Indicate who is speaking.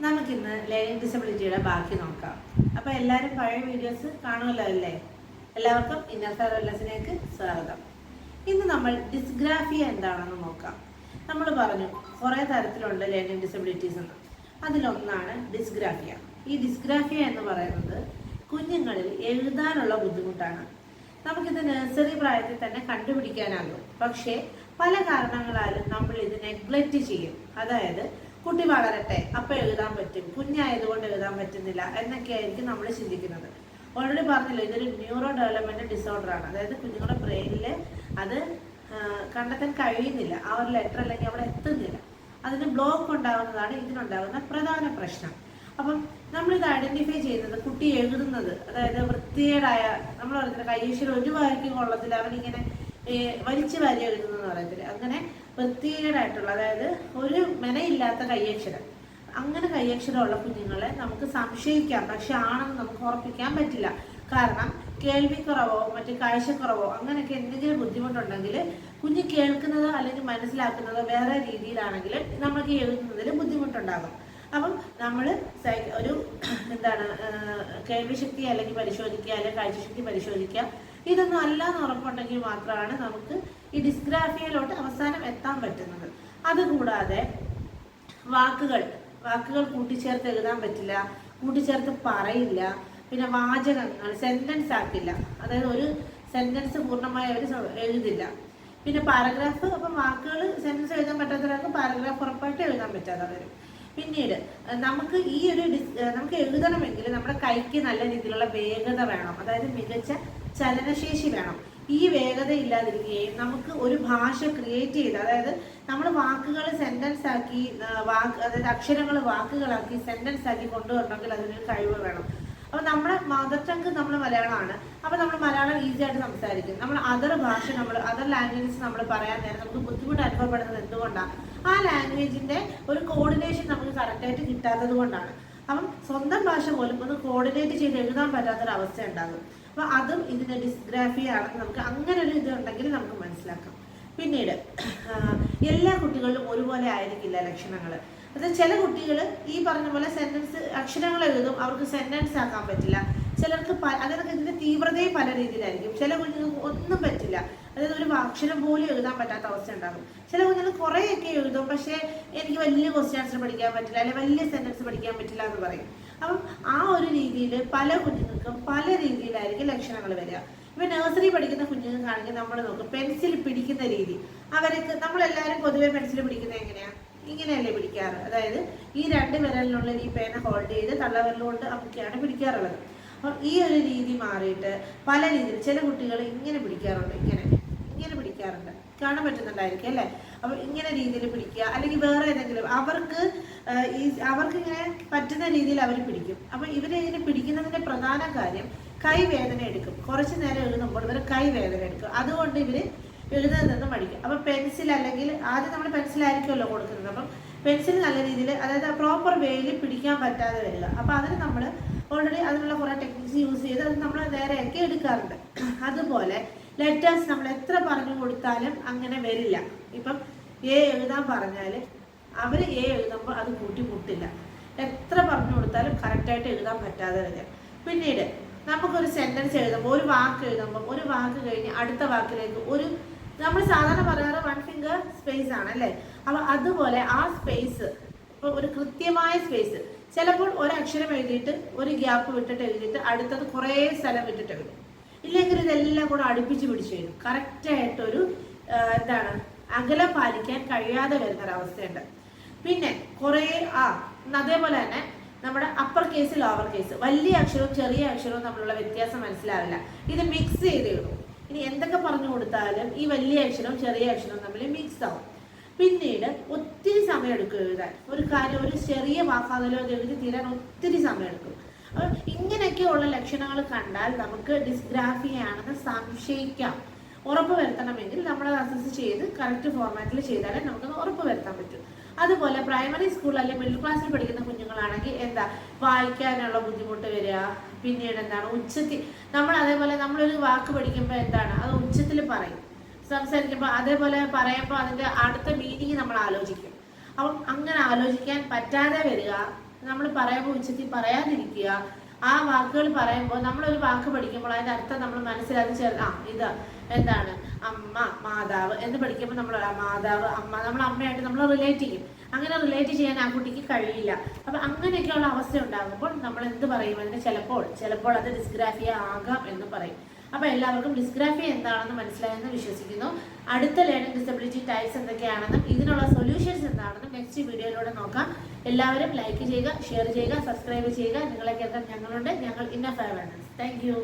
Speaker 1: നമുക്കിന്ന് ലേണിംഗ് ഡിസബിലിറ്റിയുടെ ബാക്കി നോക്കാം. അപ്പോൾ എല്ലാവരും പഴയ വീഡിയോസ് കാണുമല്ലോ അല്ലേ? എല്ലാവർക്കും ഇന്നർ ലെസണിലേക്ക് സ്വാഗതം. ഇന്ന് നമ്മൾ ഡിസ്ഗ്രാഫിയ എന്താണെന്ന് നോക്കാം. നമ്മൾ പറഞ്ഞു കുറേ തരത്തിലുണ്ട് ലേണിംഗ് ഡിസബിലിറ്റീസ് എന്ന്. അതിലൊന്നാണ് ഡിസ്ഗ്രാഫിയ. ഈ ഡിസ്ഗ്രാഫിയ എന്ന് പറയുന്നത് കുഞ്ഞുങ്ങളിൽ എഴുതാനുള്ള ബുദ്ധിമുട്ടാണ്. നമുക്കിത് നഴ്സറി പ്രായത്തിൽ തന്നെ കണ്ടുപിടിക്കാനാകും. പക്ഷേ പല കാരണങ്ങളാലും നമ്മൾ ഇത് നെഗ്ലക്റ്റ് ചെയ്യും. അതായത് കുട്ടി വളരട്ടെ, അപ്പം എഴുതാൻ പറ്റും, കുഞ്ഞായതുകൊണ്ട് എഴുതാൻ പറ്റുന്നില്ല എന്നൊക്കെ ആയിരിക്കും നമ്മൾ ചിന്തിക്കുന്നത്. ഓൾറെഡി പറഞ്ഞല്ലോ, ഇതൊരു ന്യൂറോ ഡെവലപ്മെൻറ്റ് ഡിസോർഡറാണ്. അതായത് കുഞ്ഞുങ്ങളുടെ ബ്രെയിനിൽ അത് കണ്ടെത്താൻ കഴിയുന്നില്ല, ആ ഒരു ലെറ്റർ അല്ലെങ്കിൽ അവിടെ എത്തുന്നില്ല. അതിന് ബ്ലോക്ക് ഉണ്ടാകുന്നതാണ് ഇതിനുണ്ടാകുന്ന പ്രധാന പ്രശ്നം. അപ്പം നമ്മളിത് ഐഡന്റിഫൈ ചെയ്യുന്നത് കുട്ടി എഴുതുന്നത്, അതായത് വൃത്തികേടായ, നമ്മൾ പറയുന്നത് കയ്യക്ഷരം ഒരു വായിക്ക് കൊള്ളത്തില്ല, അവനിങ്ങനെ വലിച്ചു വാരി എഴുതുന്നതെന്ന് പറയത്തില്ല, അങ്ങനെ വൃത്തികേടായിട്ടുള്ള, അതായത് ഒരു മെനയില്ലാത്ത കയ്യക്ഷരം, അങ്ങനെ കയ്യക്ഷരമുള്ള കുഞ്ഞുങ്ങളെ നമുക്ക് സംശയിക്കാം. പക്ഷെ ആണെന്ന് നമുക്ക് ഉറപ്പിക്കാൻ പറ്റില്ല. കാരണം കേൾവിക്കുറവോ മറ്റു കാഴ്ചക്കുറവോ അങ്ങനെയൊക്കെ എന്തെങ്കിലും ബുദ്ധിമുട്ടുണ്ടെങ്കിൽ കുഞ്ഞ് കേൾക്കുന്നതോ അല്ലെങ്കിൽ മനസ്സിലാക്കുന്നതോ വേറെ രീതിയിലാണെങ്കിൽ നമുക്ക് എഴുതുന്നതിൽ ബുദ്ധിമുട്ടുണ്ടാകും. അപ്പം നമ്മൾ ഒരു കേൾവിശക്തി അല്ലെങ്കിൽ പരിശോധിക്കുക, അല്ലെങ്കിൽ കാഴ്ചശക്തി പരിശോധിക്കുക. ഇതൊന്നും അല്ലാന്ന് ഉറപ്പുണ്ടെങ്കിൽ മാത്രമാണ് നമുക്ക് ഈ ഡിസ്ഗ്രാഫിയയിലോട്ട് അവസാനം എത്താൻ പറ്റുന്നത്. അതുകൂടാതെ വാക്കുകൾ കൂട്ടിച്ചേർത്ത് എഴുതാൻ പറ്റില്ല, കൂട്ടിച്ചേർത്ത് പറയില്ല. പിന്നെ വാചകങ്ങൾ സെന്റൻസ് ആക്കില്ല, അതായത് ഒരു സെന്റൻസ് പൂർണ്ണമായി അവർ എഴുതില്ല. പിന്നെ പാരഗ്രാഫ്, അപ്പം വാക്കുകൾ സെന്റൻസ് എഴുതാൻ പറ്റാത്തവർക്ക് പാരഗ്രാഫ് ഉറപ്പായിട്ട് എഴുതാൻ പറ്റാതെ വരും. പിന്നീട് നമുക്ക് നമുക്ക് എഴുതണമെങ്കിൽ നമ്മുടെ കൈക്ക് നല്ല രീതിയിലുള്ള വേഗത വേണം, അതായത് മികച്ച ചലനശേഷി വേണം. ഈ വേഗത ഇല്ലാതിരിക്കുകയും നമുക്ക് ഒരു ഭാഷ ക്രിയേറ്റ് ചെയ്ത്, അതായത് നമ്മൾ വാക്കുകൾ സെന്റൻസ് ആക്കി, അതായത് അക്ഷരങ്ങൾ വാക്കുകളാക്കി സെന്റൻസ് ആക്കി കൊണ്ടുവരണമെങ്കിൽ അതിനൊരു കഴിവ് വേണം. അപ്പോൾ നമ്മുടെ മദർ ടങ്ക് നമ്മൾ മലയാളമാണ്. അപ്പോൾ നമ്മൾ മലയാളം ഈസി ആയിട്ട് സംസാരിക്കും. നമ്മൾ അതർ ലാംഗ്വേജസ് നമ്മൾ പറയാൻ നേരം നമുക്ക് ബുദ്ധിമുട്ട് അനുഭവപ്പെടുന്നത് എന്തുകൊണ്ടാണ്? ആ ലാംഗ്വേജിന്റെ ഒരു കോർഡിനേഷൻ നമുക്ക് കറക്റ്റായിട്ട് കിട്ടാത്തത് കൊണ്ടാണ്. അപ്പം സ്വന്തം ഭാഷ പോലും ഒന്ന് കോർഡിനേറ്റ് ചെയ്ത് എഴുതാൻ പറ്റാത്തൊരവസ്ഥ ഉണ്ടാകും. അപ്പോൾ അതും ഇതിന്റെ ഡിസ്ഗ്രാഫിയ ആണെന്ന് നമുക്ക് അങ്ങനെ ഒരു ഇതുണ്ടെങ്കിൽ നമുക്ക് മനസ്സിലാക്കാം. പിന്നീട് എല്ലാ കുട്ടികളിലും ഒരുപോലെ ആയിരിക്കില്ല ലക്ഷണങ്ങൾ. അത് ചില കുട്ടികൾ ഈ പറഞ്ഞ പോലെ സെന്റൻസ് അക്ഷരങ്ങൾ എഴുതും, അവർക്ക് സെന്റൻസ് ആക്കാൻ പറ്റില്ല. ചിലർക്ക് അതിനൊക്കെ ഇതിന്റെ തീവ്രതയും പല രീതിയിലായിരിക്കും. ചില കുഞ്ഞുങ്ങൾക്ക് ഒന്നും പറ്റില്ല, അതായത് ഒരു അക്ഷരം പോലും എഴുതാൻ പറ്റാത്ത അവസ്ഥ ഉണ്ടാകും. ചില കുഞ്ഞുങ്ങൾ കുറേയൊക്കെ എഴുതും, പക്ഷേ എനിക്ക് വലിയ ക്വസ്റ്റ്യൻ ആൻസർ പഠിക്കാൻ പറ്റില്ല, അല്ലെങ്കിൽ വലിയ സെന്റൻസ് പഠിക്കാൻ പറ്റില്ല എന്ന് പറയും. അപ്പം ആ ഒരു രീതിയിൽ പല കുഞ്ഞുങ്ങൾക്കും പല രീതിയിലായിരിക്കും ലക്ഷണങ്ങൾ വരിക. ഇപ്പം നഴ്സറി പഠിക്കുന്ന കുഞ്ഞുങ്ങൾക്കാണെങ്കിൽ നമ്മൾ നോക്കും പെൻസിൽ പിടിക്കുന്ന രീതി. അവർക്ക് നമ്മളെല്ലാവരും പൊതുവെ പെൻസിൽ പിടിക്കുന്നത് എങ്ങനെയാണ്? ഇങ്ങനെയല്ലേ പിടിക്കാറ്, അതായത് ഈ രണ്ട് വിരലിനുള്ളിൽ ഈ പേന ഹോൾഡ് ചെയ്ത് തള്ളവിരലുകൊണ്ട് അമുക്കെയാണ് പിടിക്കാറുള്ളത്. അപ്പം ഈ ഒരു രീതി മാറിയിട്ട് പല രീതിയിൽ ചില കുട്ടികൾ ഇങ്ങനെ പിടിക്കാറുണ്ട്, ഇങ്ങനെ പിടിക്കാറുണ്ട്, കാണാൻ പറ്റുന്നുണ്ടായിരിക്കും അല്ലേ? അപ്പം ഇങ്ങനെ രീതിയിൽ പിടിക്കുക, അല്ലെങ്കിൽ വേറെ ഏതെങ്കിലും അവർക്ക് ഇങ്ങനെ പറ്റുന്ന രീതിയിൽ അവർ പിടിക്കും. അപ്പം ഇവരിങ്ങനെ പിടിക്കുന്നതിന്റെ പ്രധാന കാര്യം കൈ വേദന എടുക്കും. കുറച്ച് നേരം എഴുതുമ്പോൾ ഇവർ കൈ വേദന എടുക്കും. അതുകൊണ്ട് ഇവര് എഴുതുന്നതിൽ നിന്ന് മടിക്കും. അപ്പം പെൻസിൽ, അല്ലെങ്കിൽ ആദ്യം നമ്മൾ പെൻസിലായിരിക്കുമല്ലോ കൊടുക്കുന്നത്. അപ്പം പെൻസിൽ നല്ല രീതിയിൽ, അതായത് പ്രോപ്പർ വേയിൽ പിടിക്കാൻ പറ്റാതെ വരിക. അപ്പം അതിന് നമ്മൾ ഓൾറെഡി അതിനുള്ള കുറേ ടെക്നിക്സ് യൂസ് ചെയ്ത് അത് നമ്മൾ നേരെയൊക്കെ എടുക്കാറുണ്ട്. അതുപോലെ ലെറ്റേഴ്സ് നമ്മൾ എത്ര പറഞ്ഞു കൊടുത്താലും അങ്ങനെ വരില്ല. ഇപ്പം എ എഴുതാൻ പറഞ്ഞാൽ അവർ എ എഴുതുമ്പോൾ അത് കൂട്ടിമുട്ടില്ല. എത്ര പറഞ്ഞു കൊടുത്താലും കറക്റ്റായിട്ട് എഴുതാൻ പറ്റാതെ വരിക. പിന്നീട് നമുക്കൊരു സെന്റൻസ് എഴുതുമ്പോൾ, ഒരു വാക്ക് എഴുതുമ്പോൾ, ഒരു വാക്ക് കഴിഞ്ഞ് അടുത്ത വാക്കിലേക്ക് നമ്മൾ സാധാരണ പറയാറ് 1 ഫിംഗർ സ്പേസ് ആണ് അല്ലേ? അപ്പോൾ അതുപോലെ ആ സ്പേസ്, ഇപ്പോൾ ഒരു കൃത്യമായ സ്പേസ്, ചിലപ്പോൾ ഒരക്ഷരം എഴുതിയിട്ട് ഒരു ഗ്യാപ്പ് വിട്ടിട്ട് എഴുതിയിട്ട് അടുത്തത് കുറേ സ്ഥലം വിട്ടിട്ട് എഴുതും. ഇല്ലെങ്കിൽ ഇതെല്ലാം കൂടെ അടുപ്പിച്ച് പിടിച്ച് എഴുതും. കറക്റ്റായിട്ടൊരു അകലം പാലിക്കാൻ കഴിയാതെ വരുന്നൊരവസ്ഥയുണ്ട്. പിന്നെ അതേപോലെ തന്നെ നമ്മുടെ അപ്പർ കേസ് ലോവർ കേസ്, വലിയ അക്ഷരവും ചെറിയ അക്ഷരവും തമ്മിലുള്ള വ്യത്യാസം മനസ്സിലാവില്ല. ഇത് മിക്സ് ചെയ്ത് എഴുതും. ഇനി എന്തൊക്കെ പറഞ്ഞു കൊടുത്താലും ഈ വലിയ അക്ഷരവും ചെറിയ അക്ഷരവും തമ്മിൽ മിക്സ് ആവും. പിന്നീട് ഒത്തിരി സമയം എടുക്കും എഴുതാൻ. ഒരു ചെറിയ വാക്കാതലോ എഴുതി തീരാൻ ഒത്തിരി സമയം എടുക്കും. അപ്പോൾ ഇങ്ങനെയൊക്കെയുള്ള ലക്ഷണങ്ങൾ കണ്ടാൽ നമുക്ക് ഡിസ്ഗ്രാഫിയാണെന്ന് സംശയിക്കാം. ഉറപ്പ് വരുത്തണമെങ്കിൽ നമ്മളത് അസസ് ചെയ്ത് കറക്റ്റ് ഫോർമാറ്റിൽ ചെയ്താലേ നമുക്കത് ഉറപ്പ് വരുത്താൻ പറ്റും. അതുപോലെ പ്രൈമറി സ്കൂൾ അല്ലെങ്കിൽ മിഡിൽ ക്ലാസ്സിൽ പഠിക്കുന്ന കുഞ്ഞുങ്ങളാണെങ്കിൽ വായിക്കാനുള്ള ബുദ്ധിമുട്ട് വരിക. പിന്നീട് ഉച്ചത്തിൽ അതേപോലെ നമ്മളൊരു വാക്ക് പഠിക്കുമ്പോൾ അത് ഉച്ചത്തിൽ പറയും, സംസാരിക്കുമ്പോൾ അതേപോലെ പറയുമ്പോൾ അതിൻ്റെ അടുത്ത മീനിങ് നമ്മൾ ആലോചിക്കും. അപ്പം അങ്ങനെ ആലോചിക്കാൻ പറ്റാതെ വരിക, നമ്മൾ പറയുമ്പോൾ ഉച്ചത്തിൽ പറയാതിരിക്കുക. ആ വാക്കുകൾ പറയുമ്പോൾ നമ്മളൊരു വാക്ക് പഠിക്കുമ്പോൾ അതിൻ്റെ അർത്ഥം നമ്മൾ മനസ്സിലാക്കി ഇത് എന്താണ് അമ്മ മാതാവ് എന്ന് പഠിക്കുമ്പോൾ നമ്മൾ മാതാവ് അമ്മ നമ്മൾ അമ്മയായിട്ട് നമ്മൾ റിലേറ്റ് ചെയ്യും. അങ്ങനെ റിലേറ്റ് ചെയ്യാൻ ആ കുട്ടിക്ക് കഴിയില്ല. അപ്പം അങ്ങനെയൊക്കെയുള്ള അവസ്ഥ ഉണ്ടാകുമ്പോൾ നമ്മൾ എന്ത് പറയും, അതിന് ചിലപ്പോൾ അത് ഡിസ്ഗ്രാഫിയ ആകാം എന്ന് പറയും. അപ്പോൾ എല്ലാവർക്കും ഡിസ്ഗ്രാഫിയ എന്താണെന്ന് മനസ്സിലായെന്ന് വിശ്വസിക്കുന്നു. അടുത്ത ലേണിംഗ് ഡിസബിലിറ്റി ടൈപ്സ് എന്തൊക്കെയാണെന്നും ഇതിനുള്ള സൊല്യൂഷൻസ് എന്താണെന്നും നെക്സ്റ്റ് വീഡിയോയിലൂടെ നോക്കാം. എല്ലാവരും ലൈക്ക് ചെയ്യുക, ഷെയർ ചെയ്യുക, സബ്സ്ക്രൈബ് ചെയ്യുക. നിങ്ങളെ കേൾക്കാൻ ഞങ്ങളുണ്ട്. ഞങ്ങൾ ഇന്നഫ് അവയർനെസ്. Thank you.